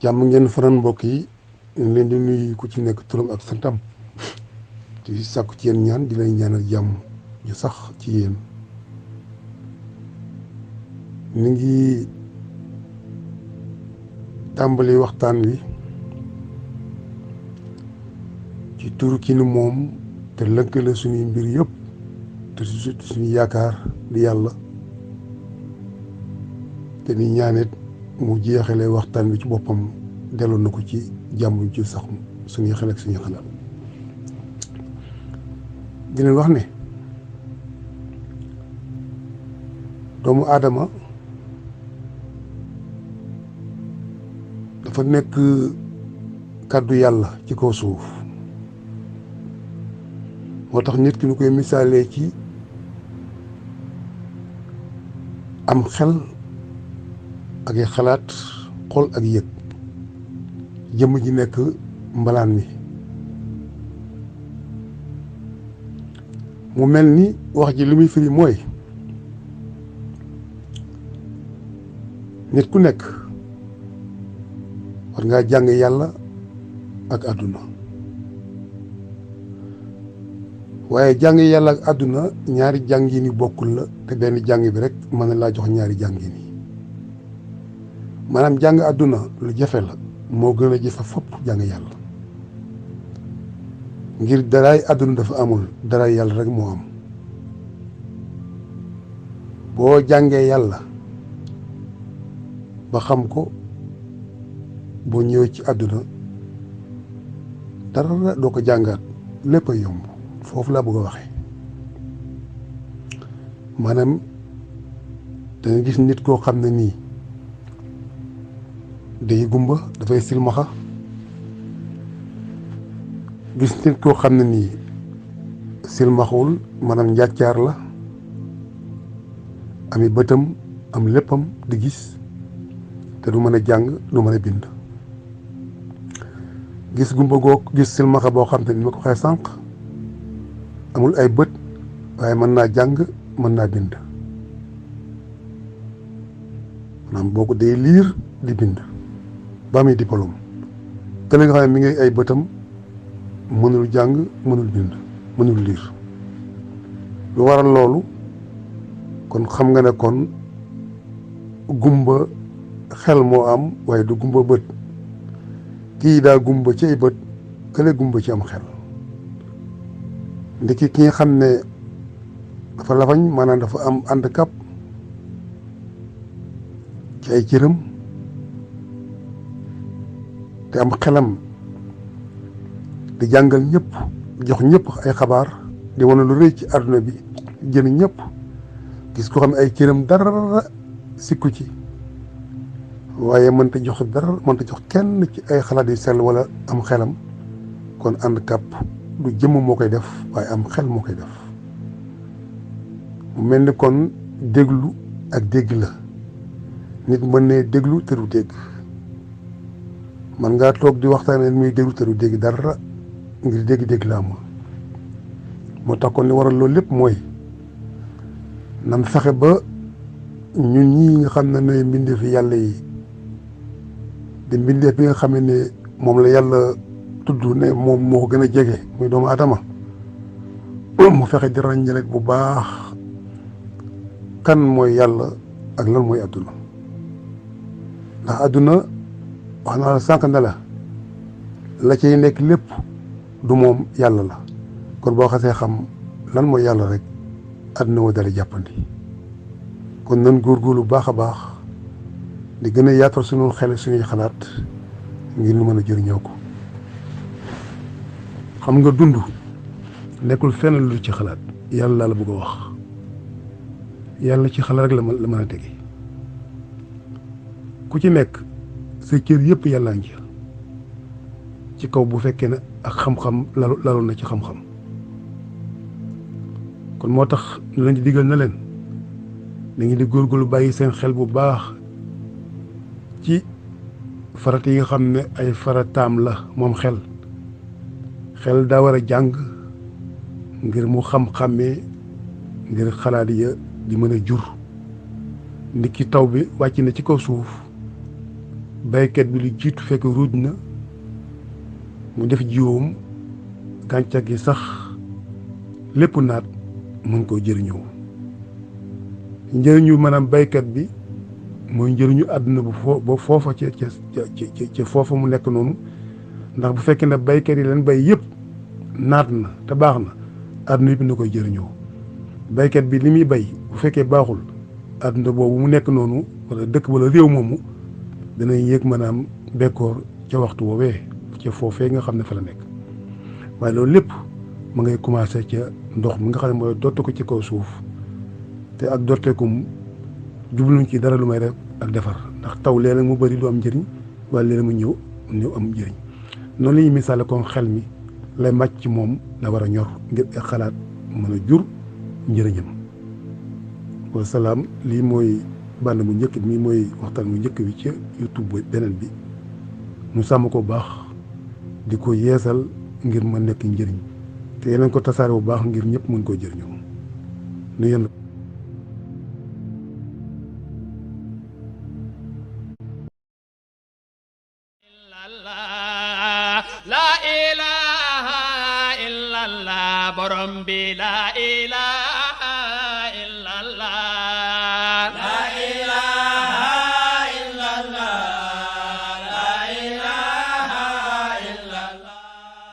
jàmm ngeen faran mbokk yi ñu leen di nuyu ku ci nekk turam ak santam di sàkku ci yéen ñaan di lay ñaanal jàmm ju sax ci yéen. ñu ngi tàmbali waxtaan wi ci turu ki nu moom te lëkkale suñuy mbir yëpp te suñu yaakaar di yàlla te ni ñaanit mu jeexalee waxtaan wi ci boppam delloo na ko ci jàmm ju sax suñuy xel ak suñuy xalaat. di leen wax ne doomu aadama dafa nekk kàddu yàlla ci kaw suuf. moo tax nit ki ñu koy misaalee ci am xel ak i xalaat xol ak yëg jëmm ji nekk mbalaan mi. mu mel ni wax ji li muy firi mooy nit ku nekk war ngaa jàng yàlla ak àdduna. waaye jàng yàlla ak àdduna ñaari jàngin yu bokkul la te benn jàng bi rek mën na laa jox ñaari jàngin yi. maanaam jàng àdduna lu jafe la moo gën a jafe fopp jàng yàlla ngir daraay àdduna dafa amul daraay yàlla rek moo am. boo jàngee yàlla ba xam ko boo ñëwee ci àdduna dara doo ko jàngaat lépp a yomb. foofu laa bëgg a waxee maanaam danga gis nit koo xam ne nii day gumba dafay silmaxa gis nit koo xam ne nii silmaxawul maanaam njàccaar la ami bëtam am léppam di gis te du mën a jàng du mën a bind. gis gumba goog gis silmaxa boo xam te ni ma ko waxee sànq amul ay bët waaye mën naa jàng mën naa bind maanaam boo ko dee liir di bind ba muy diplôme te li nga xam ne mi ngi ay bëtam mënul jàng mënul bind mënul liir. lu waral loolu kon xam nga ne kon gumba xel moo am waaye du gumba bët. kii daa gumba ci ay bët kële gumba ci am xel. ndiki ki nga xam ne dafa lafañ maanaam dafa am handicap ci ay cëram te am xelam di jàngal ñëpp jox ñëpp ay xabaar di wane lu rëy ci àdduna bi jën ñëpp gis ko xam ne ay cëram dara sikku ci waaye mënta jox dara mënta jox kenn ci ay xalaat yu sell wala am xelam kon handicap du jëmm moo koy def waaye am xel moo koy def. mu mel ni kon déglu ak dégg la nit mën ne déglu te du dégg man ngaa toog di waxtaanee muy déglu te du dégg dara ngir dégg-dégg la amul. moo tax kon li waral loolu lépp mooy nan fexe ba ñun ñii nga xam ne nooy mbindeefi yàlla yi di mbindeef bi nga xam ne moom la yàlla tudd ne moom moo ko gën a jege muy doomu aadama mu fexe di ràññale bu baax kan mooy yàlla ak lan mooy àdduna. ndax àdduna wax naa la sànq ne la cay nekk lépp du moom yàlla la kon boo xasee xam lan mooy yàlla rek àdduna moo dala jàppandi. kon nan góorgóorlu baax a baax di gën a yaatal suñu xel suñuy xalaat ngir ñu mën a jëriñoo ko. xam nga dund nekkul fenn lu ci xalaat yàlla la bëgg a wax yàlla ci xalaat rek la mën a tege ku ci nekk sa cër yëpp yàllaa ngi ci kaw bu fekkee ne ak xam-xam laloon na ci xam-xam. kon moo tax ñu leen di digal na leen da ngeen di góorgóorlu bàyyi seen xel bu baax ci farata yi nga xam ne ay farataam la moom xel daa war a jàng ngir mu xam-xamee ngir xalaat ya di mën a jur. nit ki taw bi wàcc na ci kaw suuf baykat bi lu jiitu fekk ruuj na mu def jiwoom gàncax gi sax lépp naat mën koo jëriñoo. njëriñu maanaam baykat bi mooy njëriñu àdduna ba foofa ca foofa mu nekk noonu, ndax bu fekkee ne baykat yi leen bay yëpp naat na te baax na àdduna yëpp na koy jëriñoo. baykat bi li muy bay bu fekkee baaxul àdduna boobu mu nekk noonu wala dëkk wala réew moomu danañ yëg maanaam bekkoor ca waxtu woowee ca foofee nga xam ne fa la nekk. waaye loolu lépp ma ngay commencé ca ndox mi nga xam ne mooy dotti ko ci kaw suuf, te ak dotteekum jubluñ ci dara lu may rek ak defar, ndax taw léeg-léeg mu bëri du am njëriñ waaye léeg-léeg mu ñëw am njëriñ. noonu la ñuy misaale kon xel mi lay màcc ci moom la war a ñor ngir ay xalaat mën a jur njëriñam. wa salaam, lii mooy bànn bu njëkk bi mooy waxtaan bu njëkk bi ci YouTube beneen bi mu sàmm ko bu baax di ko yeesal ngir ma nekk njëriñ, te yeneen ko tasaare bu baax ngir ñëpp mën koo jëriñoo. nu yenn la ilaha illallah borom bi la ilaha